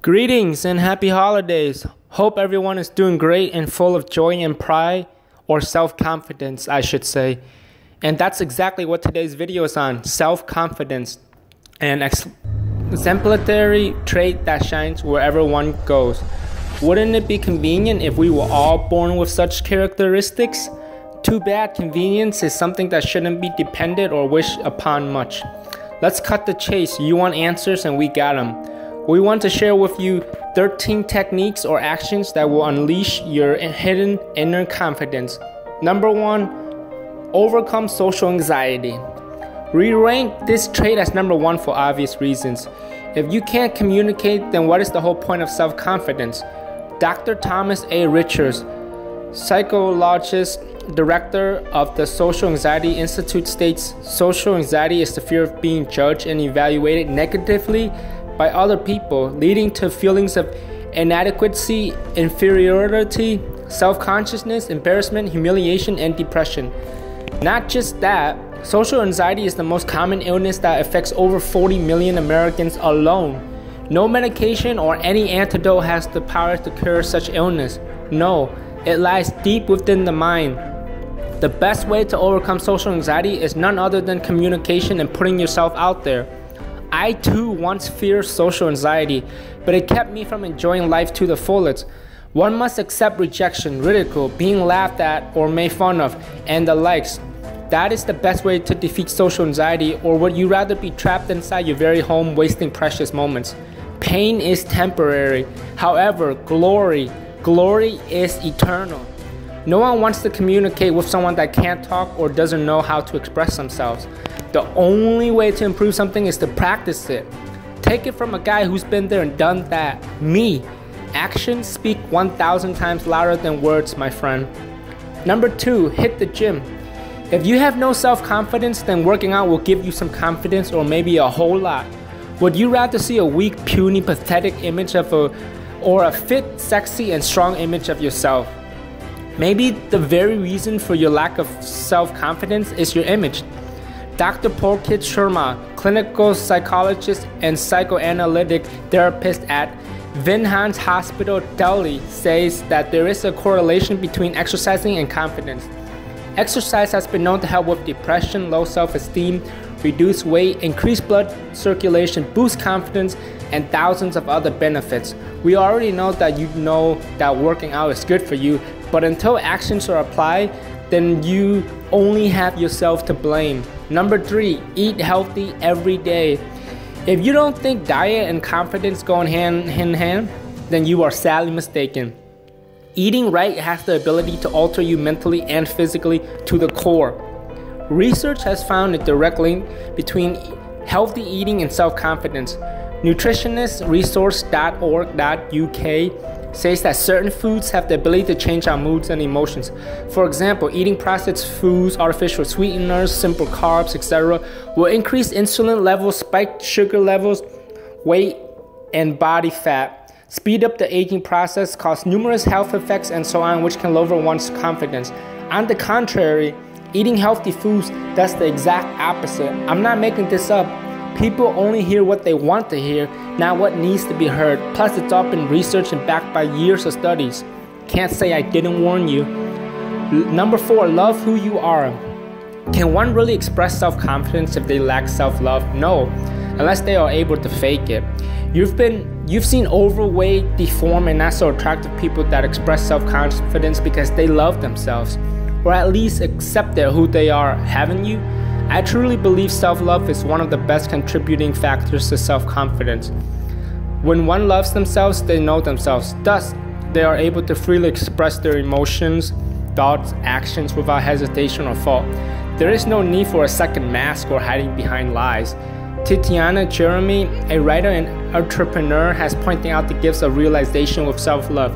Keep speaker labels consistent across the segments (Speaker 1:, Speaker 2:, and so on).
Speaker 1: Greetings and happy holidays. Hope everyone is doing great and full of joy and pride, or self-confidence, I should say. And that's exactly what today's video is on, self-confidence, an exemplary trait that shines wherever one goes. Wouldn't it be convenient if we were all born with such characteristics? Too bad convenience is something that shouldn't be depended or wished upon much. Let's cut the chase. You want answers and we got them. We want to share with you 13 techniques or actions that will unleash your hidden inner confidence. Number 1, overcome social anxiety. We rank this trait as number 1 for obvious reasons. If you can't communicate, then what is the whole point of self-confidence? Dr. Thomas A. Richards, psychologist, director of the Social Anxiety Institute, states, social anxiety is the fear of being judged and evaluated negatively by other people, leading to feelings of inadequacy, inferiority, self-consciousness, embarrassment, humiliation, and depression. Not just that, social anxiety is the most common illness that affects over 40 million Americans alone. No medication or any antidote has the power to cure such illness. No, it lies deep within the mind. The best way to overcome social anxiety is none other than communication and putting yourself out there. I too once feared social anxiety, but it kept me from enjoying life to the fullest. One must accept rejection, ridicule, being laughed at or made fun of, and the likes. That is the best way to defeat social anxiety, or would you rather be trapped inside your very home wasting precious moments? Pain is temporary. However, glory is eternal. No one wants to communicate with someone that can't talk or doesn't know how to express themselves. The only way to improve something is to practice it. Take it from a guy who's been there and done that. Me. Actions speak 1,000 times louder than words, my friend. Number 2, hit the gym. If you have no self-confidence, then working out will give you some confidence, or maybe a whole lot. Would you rather see a weak, puny, pathetic image of or a fit, sexy, and strong image of yourself? Maybe the very reason for your lack of self-confidence is your image. Dr. Pulkit Sharma, clinical psychologist and psychoanalytic therapist at Vinhans Hospital, Delhi, says that there is a correlation between exercising and confidence. Exercise has been known to help with depression, low self-esteem, reduce weight, increase blood circulation, boost confidence, and thousands of other benefits. We already know that working out is good for you, but until actions are applied, then you only have yourself to blame. Number 3, eat healthy every day. If you don't think diet and confidence go hand in hand, then you are sadly mistaken. Eating right has the ability to alter you mentally and physically to the core. Research has found a direct link between healthy eating and self-confidence. Nutritionistresource.org.uk says that certain foods have the ability to change our moods and emotions. For example, eating processed foods, artificial sweeteners, simple carbs, etc. will increase insulin levels, spike sugar levels, weight, and body fat, speed up the aging process, cause numerous health effects, and so on, which can lower one's confidence. On the contrary, eating healthy foods does the exact opposite. I'm not making this up. People only hear what they want to hear, not what needs to be heard. Plus, it's all been researched and backed by years of studies. Can't say I didn't warn you. Number 4, love who you are. Can one really express self-confidence if they lack self-love? No, unless they are able to fake it. You've seen overweight, deformed, and not so attractive people that express self-confidence because they love themselves, or at least accept who they are, haven't you? I truly believe self-love is one of the best contributing factors to self-confidence. When one loves themselves, they know themselves. Thus, they are able to freely express their emotions, thoughts, actions without hesitation or fault. There is no need for a second mask or hiding behind lies. Tatiana Jeremy, a writer and entrepreneur, has pointed out the gifts of realization with self-love.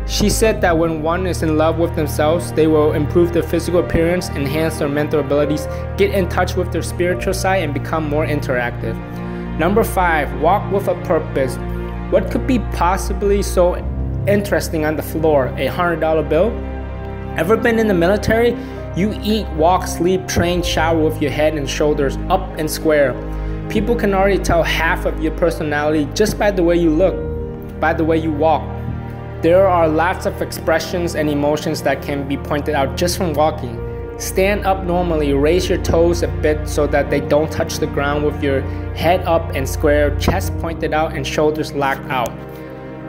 Speaker 1: She said that when one is in love with themselves, they will improve their physical appearance, enhance their mental abilities, get in touch with their spiritual side, and become more interactive. Number 5, walk with a purpose. What could be possibly so interesting on the floor? A $100 bill? Ever been in the military? You eat, walk, sleep, train, shower with your head and shoulders up and square. People can already tell half of your personality just by the way you look. by the way you walk. There are lots of expressions and emotions that can be pointed out just from walking. Stand up normally, raise your toes a bit so that they don't touch the ground with your head up and square, chest pointed out and shoulders locked out.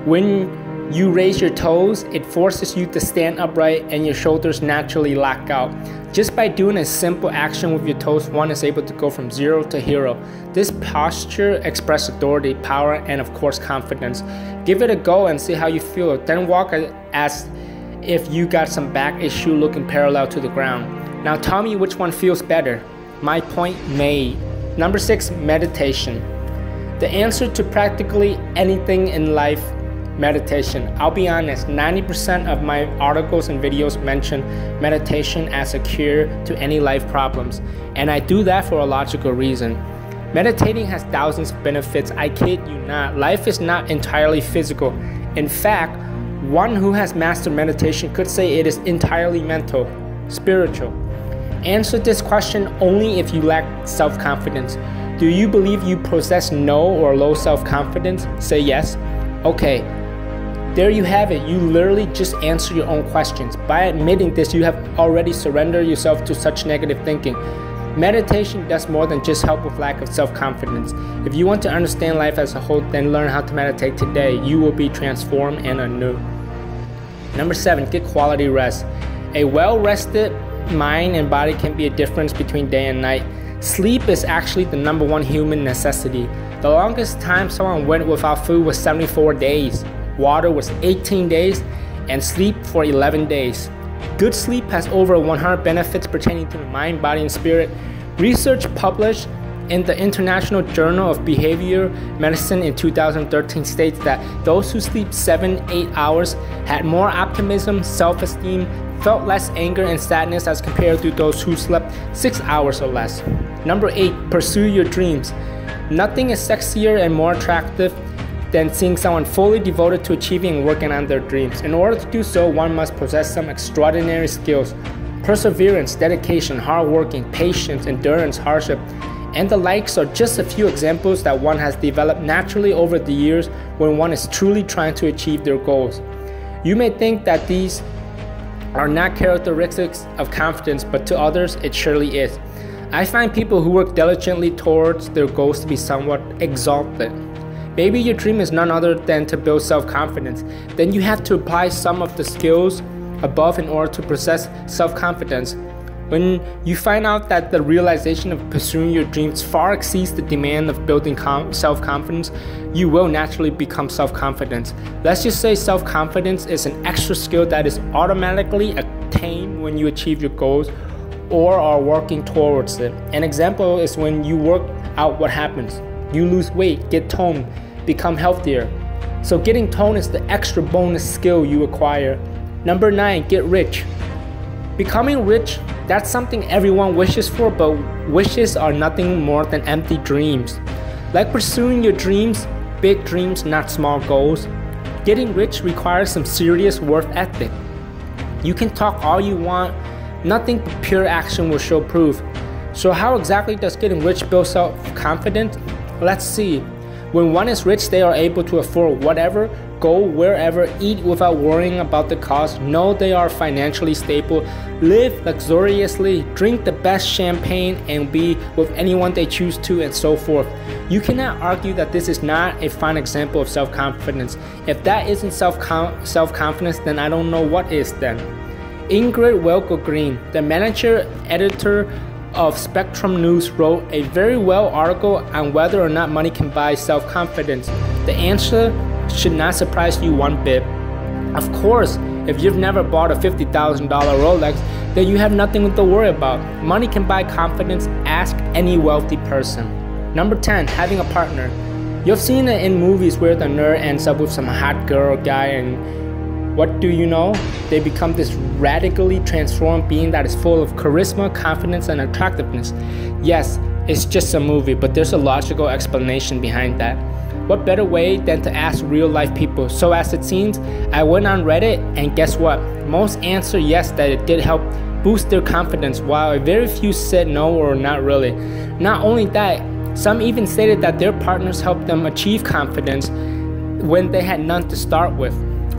Speaker 1: When you raise your toes, it forces you to stand upright and your shoulders naturally lock out. Just by doing a simple action with your toes, one is able to go from 0 to hero. This posture expresses authority, power, and of course confidence. Give it a go and see how you feel. Then walk as if you got some back issue looking parallel to the ground. Now tell me which one feels better. My point made. Number 6, meditation. The answer to practically anything in life, meditation. I'll be honest, 90% of my articles and videos mention meditation as a cure to any life problems, and I do that for a logical reason. Meditating has thousands of benefits, I kid you not. Life is not entirely physical. In fact, one who has mastered meditation could say it is entirely mental, spiritual. Answer this question only if you lack self-confidence. Do you believe you possess no or low self-confidence? Say yes. Okay, there you have it. You literally just answer your own questions. By admitting this, you have already surrendered yourself to such negative thinking. Meditation does more than just help with lack of self-confidence. If you want to understand life as a whole, then learn how to meditate today. You will be transformed and anew. Number 7, get quality rest. A well-rested mind and body can be a difference between day and night. Sleep is actually the number one human necessity. The longest time someone went without food was 74 days. Water was 18 days, and sleep for 11 days. Good sleep has over 100 benefits pertaining to the mind, body, and spirit. Research published in the International Journal of Behavioral Medicine in 2013 states that those who sleep 7-8 hours had more optimism, self-esteem, felt less anger and sadness as compared to those who slept 6 hours or less. Number 8, pursue your dreams. Nothing is sexier and more attractive than seeing someone fully devoted to achieving and working on their dreams. In order to do so, one must possess some extraordinary skills. Perseverance, dedication, hard working, patience, endurance, hardship, and the likes are just a few examples that one has developed naturally over the years when one is truly trying to achieve their goals. You may think that these are not characteristics of confidence, but to others it surely is. I find people who work diligently towards their goals to be somewhat exalted. Maybe your dream is none other than to build self-confidence. Then you have to apply some of the skills above in order to possess self-confidence. When you find out that the realization of pursuing your dreams far exceeds the demand of building self-confidence, you will naturally become self-confident. Let's just say self-confidence is an extra skill that is automatically attained when you achieve your goals or are working towards it. An example is when you work out, what happens? You lose weight, get toned, become healthier. So getting toned is the extra bonus skill you acquire. Number 9, get rich. Becoming rich, that's something everyone wishes for, but wishes are nothing more than empty dreams. Like pursuing your dreams, big dreams, not small goals. Getting rich requires some serious work ethic. You can talk all you want, nothing but pure action will show proof. So how exactly does getting rich build self-confidence? Let's see. When one is rich, they are able to afford whatever, go wherever, eat without worrying about the cost, know they are financially stable, live luxuriously, drink the best champagne, and be with anyone they choose to, and so forth. You cannot argue that this is not a fine example of self-confidence. If that isn't self-confidence, then I don't know what is then. Ingrid Welko-Green, the manager editor of Spectrum News, wrote a very well article on whether or not money can buy self-confidence. The answer should not surprise you one bit. Of course, if you've never bought a $50,000 Rolex, then you have nothing to worry about. Money can buy confidence. Ask any wealthy person. Number 10, having a partner. You've seen it in movies where the nerd ends up with some hot girl or guy, and what do you know? They become this radically transformed being that is full of charisma, confidence, and attractiveness. Yes, it's just a movie, but there's a logical explanation behind that. What better way than to ask real-life people? So as it seems, I went on Reddit, and guess what? Most answer yes, that it did help boost their confidence, while a very few said no or not really. Not only that, some even stated that their partners helped them achieve confidence. when they had none to start with.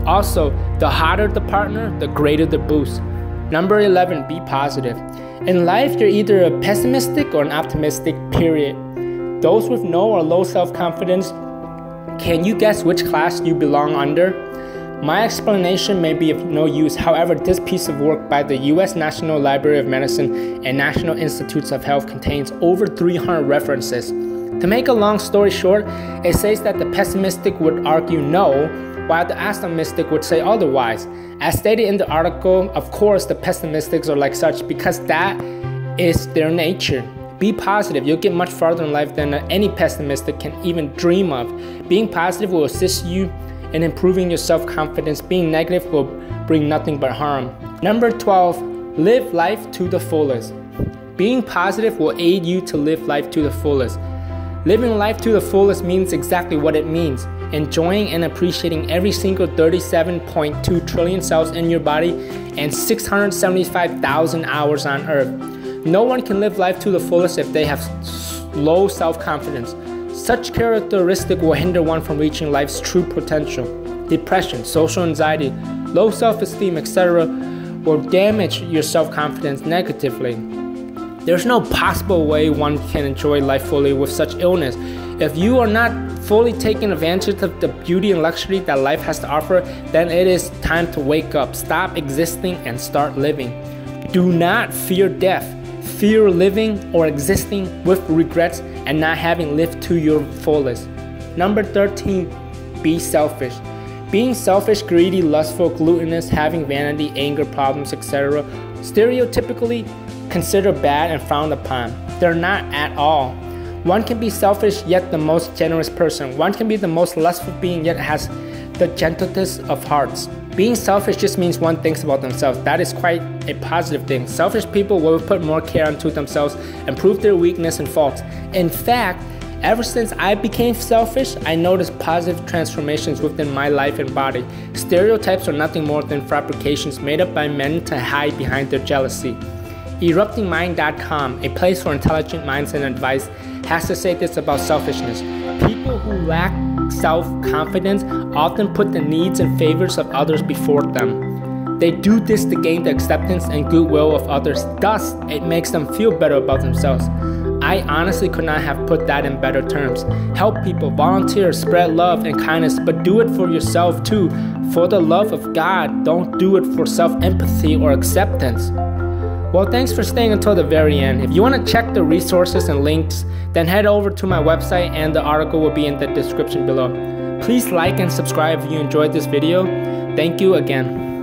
Speaker 1: Also, the hotter the partner, the greater the boost. Number 11, be positive. In life, you're either a pessimistic or an optimistic, period. Those with no or low self-confidence, can you guess which class you belong under? My explanation may be of no use. However, this piece of work by the U.S. National Library of Medicine and National Institutes of Health contains over 300 references. To make a long story short, it says that the pessimistic would argue no, while the optimistic would say otherwise. As stated in the article, of course, the pessimistics are like such because that is their nature. Be positive. You'll get much farther in life than any pessimistic can even dream of. Being positive will assist you in improving your self-confidence. Being negative will bring nothing but harm. Number 12, live life to the fullest. Being positive will aid you to live life to the fullest. Living life to the fullest means exactly what it means. Enjoying and appreciating every single 37.2 trillion cells in your body and 675,000 hours on Earth. No one can live life to the fullest if they have low self-confidence. Such characteristic will hinder one from reaching life's true potential. Depression, social anxiety, low self-esteem, etc. will damage your self-confidence negatively. There's no possible way one can enjoy life fully with such illness. If you are not fully taking advantage of the beauty and luxury that life has to offer, then it is time to wake up, stop existing, and start living. Do not fear death. Fear living or existing with regrets and not having lived to your fullest. Number 13, be selfish. Being selfish, greedy, lustful, gluttonous, having vanity, anger problems, etc. stereotypically considered bad and frowned upon. They're not at all. One can be selfish yet the most generous person. One can be the most lustful being yet has the gentlest of hearts. Being selfish just means one thinks about themselves. That is quite a positive thing. Selfish people will put more care into themselves and prove their weakness and faults. In fact, ever since I became selfish, I noticed positive transformations within my life and body. Stereotypes are nothing more than fabrications made up by men to hide behind their jealousy. EruptingMind.com, a place for intelligent minds and advice, has to say this about selfishness. People who lack self-confidence often put the needs and favors of others before them. They do this to gain the acceptance and goodwill of others. Thus, it makes them feel better about themselves. I honestly could not have put that in better terms. Help people, volunteer, spread love and kindness, but do it for yourself too. For the love of God, don't do it for self-empathy or acceptance. Well, thanks for staying until the very end. If you want to check the resources and links, then head over to my website and the article will be in the description below. Please like and subscribe if you enjoyed this video. Thank you again.